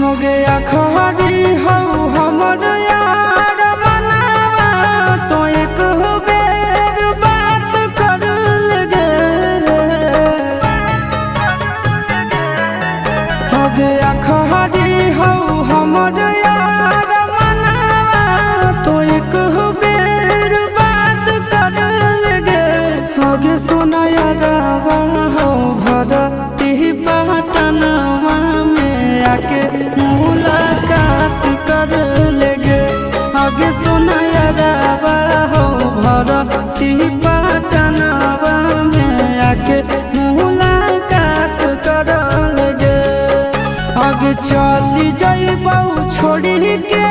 हो गया खरी हो हमर यार मनावा तो एक बेर बात कर लगे। हो गया खरी हो हमर यार मनावा तो एक बेर बात कर लगे। हो गे सोना यारावा हो भरती पटनवा में आके मुलाकात कर लेगे। आगे सोना यारावा हो भरती पटनवा में आके मुलाकात कर लेगे। आगे चली जाइबौ छोड़ी के